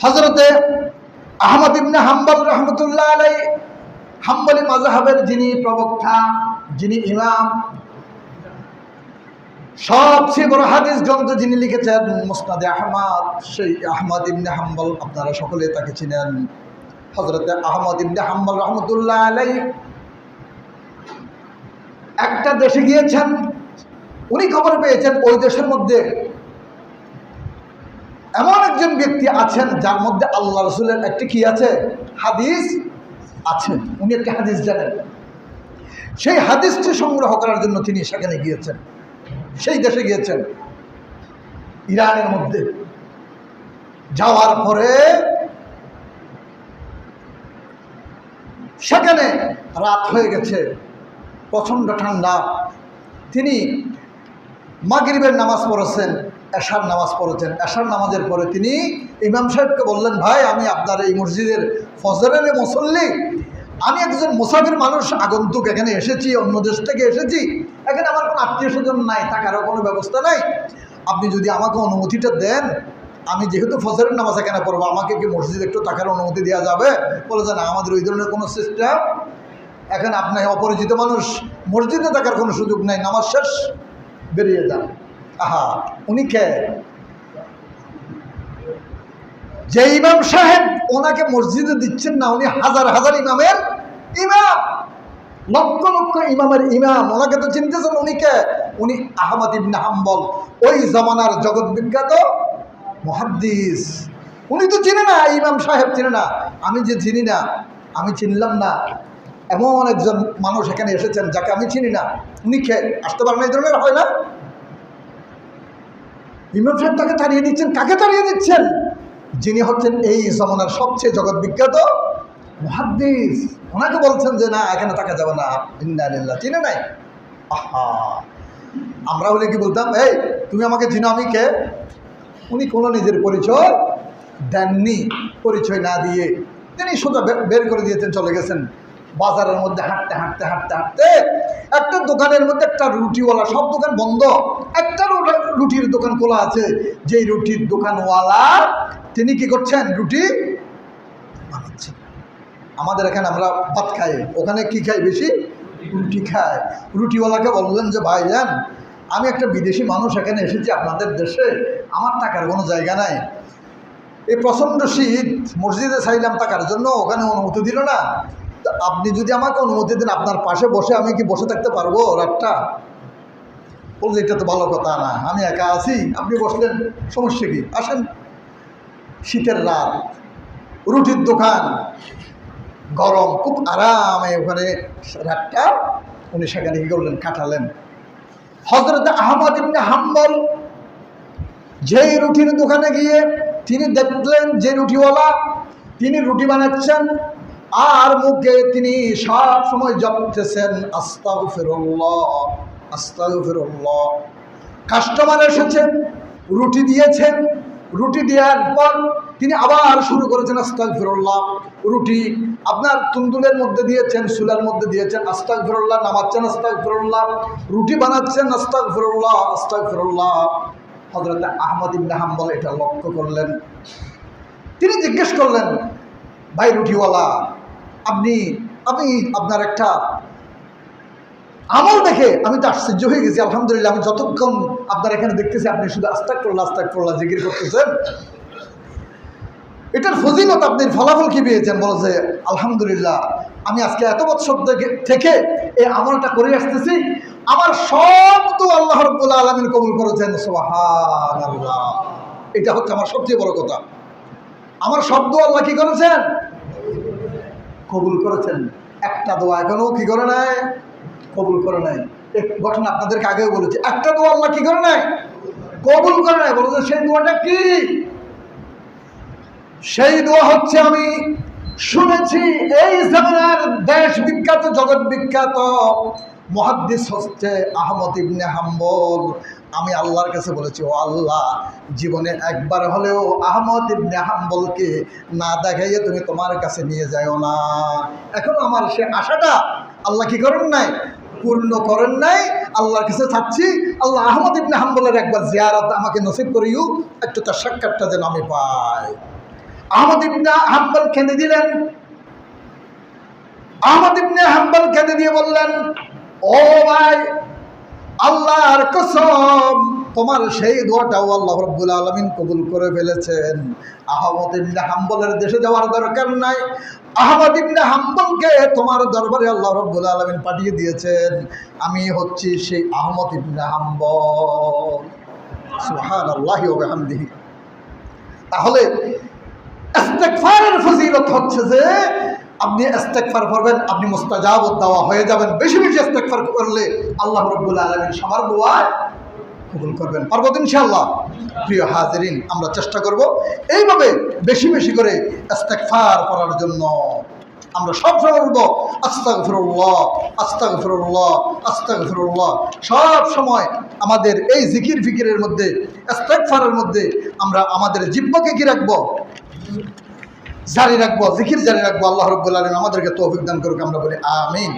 হযরতে আহমদ ইবনে হাম্বল রহমতুল্লাহ আলাইহি হাম্বলি মাযহাবের যিনি প্রবক্তা, যিনি ইমাম, সবচেয়ে বড় হাদিস গ্রন্থ যিনি লিখেছেন মুসনাদে আহমদ, সেই আহমদ ইবনে হাম্বল আপনারা সকলে তাকে চিনেন। হযরতে আহমদ ইবনে হাম্বল রহমতুল্লাহ আলাইহি একটা দেশে গিয়েছেন, উনি খবর পেয়েছেন ওই দেশের মধ্যে এমন একজন ব্যক্তি আছেন যার মধ্যে আল্লাহ রাসূলের একটি কি আছে, হাদিস আছে। উনি একটি হাদিস জানেন, সেই হাদিসটি সংগ্রহ করার জন্য তিনি সেখানে গিয়েছেন, সেই দেশে গিয়েছেন ইরানের মধ্যে। যাওয়ার পরে সেখানে রাত হয়ে গেছে, প্রচণ্ড ঠান্ডা। তিনি মাগরিবের নামাজ পড়েছেন, এশার নামাজ পড়েছেন। এশার নামাজের পরে তিনি ইমাম সাহেবকে বললেন, ভাই আমি আপনার এই মসজিদের ফজরের মুসল্লি, আমি একজন মুসাফির মানুষ, আগন্তুক, এখানে এসেছি, অন্য দেশ থেকে এসেছি, এখানে আমার কোনো আত্মীয় স্বজন নাই, থাকারও কোনো ব্যবস্থা নাই, আপনি যদি আমাকে অনুমতিটা দেন, আমি যেহেতু ফজরের নামাজ এখানে পড়বো, আমাকে কি মসজিদে একটু থাকার অনুমতি দেওয়া যাবে? বলে যে না, আমাদের ওই ধরনের কোনো সিস্টেম এখানে, আপনি অপরিচিত মানুষ, মসজিদে থাকার কোনো সুযোগ নাই, নামাজ শেষ বেরিয়ে যান। আহা, উনি কে? যে ইমাম সাহেব ওনাকে মসজিদে দিচ্ছেন না, উনি হাজার হাজার ইমামের ইমাম, লক্ষ লক্ষ ইমামের ইমাম, ওনাকে তো চিনতেছেন। উনি কে? উনি আহমদ ইবনে হাম্বল, ওই জমানার জগৎ বিখ্যাত মুহাদ্দিস। উনি তো চিনে না, ইমাম সাহেব চিনে না, আমি যে চিনি না, আমি চিনলাম না, এমন একজন মানুষ এখানে এসেছেন যাকে আমি চিনি না, উনি কে? আসতে পারেন, এই ধরনের হয় না? ইমাম সাহেব তাকে তাড়িয়ে দিচ্ছেন। কাকে তাড়িয়ে দিচ্ছেন? যিনি হচ্ছেন এই জমানার সবচেয়ে জগৎ বিখ্যাত মুহাদ্দিস, ওনাকে বলছেন যে না, এখানে থাকা যাবে না। ইন্না লিল্লাহ, চিনে নাই? আহা, আমরা হলে কি বলতাম, এই তুমি আমাকে চিনো, আমি কে? উনি কোনো নিজের পরিচয় দেননি, পরিচয় না দিয়ে তিনি সোজা বের করে দিয়েছেন, চলে গেছেন। বাজারের মধ্যে হাঁটতে হাঁটতে হাঁটতে হাঁটতে একটা দোকানের মধ্যে একটা রুটিওয়ালা, সব দোকান বন্ধ, একটা রুটির দোকান খোলা আছে। যেই রুটির দোকানওয়ালা তিনি কি করছেন, রুটি বানাচ্ছেন। আমাদের এখানে আমরা ভাত খাই, ওখানে কি খাই বেশি? রুটি খায়। রুটিওয়ালাকে বললেন যে ভাই যান, আমি একটা বিদেশি মানুষ, এখানে এসেছি আপনাদের দেশে, আমার থাকার কোনো জায়গা নাই, এই প্রচণ্ড শীত, মসজিদে চাইলাম থাকার জন্য, ওখানে অনুমতি দিল না, আপনি যদি আমাকে অনুমতি দেন, আপনার পাশে বসে আমি কি বসে থাকতে পারবো রাতটা? বলছে এটা তো ভালো কথা না, আমি একা আছি, আপনি বসলেন, সমস্যা কি, আসেন। শীতের রাত, রুটির দোকান, গরম, খুব আরামে ওখানে রাতটা উনি সেখানে কি করলেন, কাটালেন। হযরত আহমদ ইবনে হাম্বল যেই রুটির দোকানে গিয়ে তিনি দেখলেন যে রুটিওয়ালা তিনি রুটি বানাচ্ছেন, আর মুখে তিনি সব সময় জপতেছেন আস্তাগফিরুল্লাহ, আস্তাগফিরুল্লাহ। কাস্টমার এসেছেন, রুটি দিয়েছেন, রুটি দেওয়ার পর তিনি আবার শুরু করেছেন আস্তাগফিরুল্লাহ। রুটি আপনার তুন্দুলের মধ্যে দিয়েছেন, চুলার মধ্যে দিয়েছেন, আস্তাগফিরুল্লাহ, নামাচ্ছেন আস্তাগফিরুল্লাহ, রুটি বানাচ্ছেন আস্তাগফিরুল্লাহ, আস্তাগফিরুল্লাহ। হযরত আহমদ ইবনে হাম্বল এটা লক্ষ্য করলেন। তিনি জিজ্ঞেস করলেন, ভাই রুটিওয়ালা, আপনি আপনার একটা আমল দেখে আমি তো আশ্চর্য হয়ে গেছি, আলহামদুলিল্লাহ, আমি যতক্ষণ আপনার এখানে দেখতেছি আপনি শুধু আস্তাগফিরুল্লাহ আস্তাগফিরুল্লাহ জিকির করতেছেন, এটার ফজিলত, আপনি ফলাফল কি পেয়েছেন? বলে যে আলহামদুলিল্লাহ, আমি আজকে এত বছর থেকে এই আমলটা করে আসতেছি, আমার সব তো আল্লাহ রাব্বুল আলামিন কবুল করেছেন, সুবহানাল্লাহ। এটা হচ্ছে আমার সবচেয়ে বড় কথা, আমার সব দোয়া আল্লাহ কি করেছেন, কবুল করেছেন। একটা দোয়া এখনো কি করে নাই, কবুল করে নাই। এক ঘটনা আপনাদেরকে আগেও বলেছি, একটা দোয়া আল্লাহ কি করে নাই, কবুল করে নাই। বলেছে সেই দোয়াটা কি? সেই দোয়া হচ্ছে, আমি শুনেছি এই জামানার দেশ বিখ্যাত জগৎ বিখ্যাত মুহাদ্দিস হচ্ছে আহমদ ইবনে হাম্বল, আমি আল্লাহর কাছে বলেছি, ও আল্লাহ, জীবনে একবার হলেও আহমদ ইবনে হাম্বলকে না দেখাইয়ে তুমি তোমার কাছে নিয়ে যাও না। এখন আমার সে আশাটা আল্লাহ কি করেন নাই, পূর্ণ করেন নাই। আল্লাহর কাছে চাচ্ছি, আল্লাহ আহমদ ইবনে হাম্বলের একবার জিয়ারত আমাকে নসিব করিও, একটু তার সাক্ষাৎটা যেন আমি পাই। আহমদ ইবনে হাম্বল কেঁদে দিলেন। আহমদ ইবনে হাম্বল কেঁদে দিয়ে বললেন, ও ভাই, আল্লাহর কসম, তোমার সেই দোয়াটাও আল্লাহ রাব্বুল আলামিন কবুল করে ফেলেছেন। আহমদ ইবনে হাম্বলের দেশে যাওয়ার দরকার নাই। আহমদ ইবনে হাম্বলকে তোমার দরবারে আল্লাহ রাব্বুল আলামিন পাঠিয়ে দিয়েছেন। আমি হচ্ছি সেই আহমদ ইবনে হাম্বল। সুবহানাল্লাহি ওয়া বিহামদিহি। তাহলে ইস্তেগফারের ফজিলত হচ্ছে যে আপনি ইস্তেগফার করবেন, আপনি মুস্তাজাবুদ দাওয়া হয়ে যাবেন। বেশি বেশি ইস্তেগফার করলে আল্লাহ রাব্বুল আলামিন সবার দোয়া কবুল করবেন। পারবো তো ইনশাআল্লাহ? প্রিয় হাজিরিন, আমরা চেষ্টা করব এইভাবে বেশি বেশি করে ইস্তেগফার করার জন্য। আমরা সবসময় বলবো আস্তাগফিরুল্লাহ, আস্তাগফিরুল্লাহ, আস্তাগফিরুল্লাহ। সব সময় আমাদের এই জিকির ফিকিরের মধ্যে, ইস্তেগফারের মধ্যে আমরা আমাদের জিহ্বাকে কি রাখবো? জারি রাখবো, জিকির জারি রাখবো। আল্লাহ রাব্বুল আলামিন আমাদেরকে তৌফিক দান করুক। আমরা বলি আমিন।